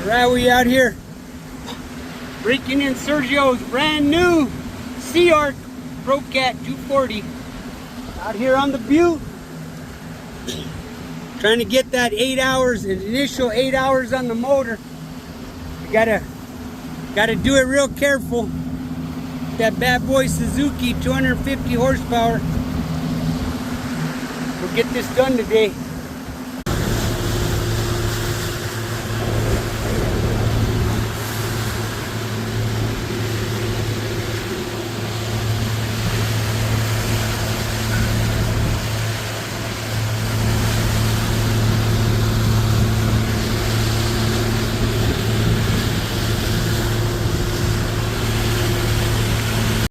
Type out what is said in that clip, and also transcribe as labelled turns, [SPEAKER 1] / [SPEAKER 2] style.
[SPEAKER 1] Alright, we out here breaking in Sergio's brand new Sea Arc Pro Cat 240 out here on the butte, trying to get that 8 hours, an initial 8 hours on the motor. You gotta do it real careful. That bad boy Suzuki 250 horsepower. We'll get this done today.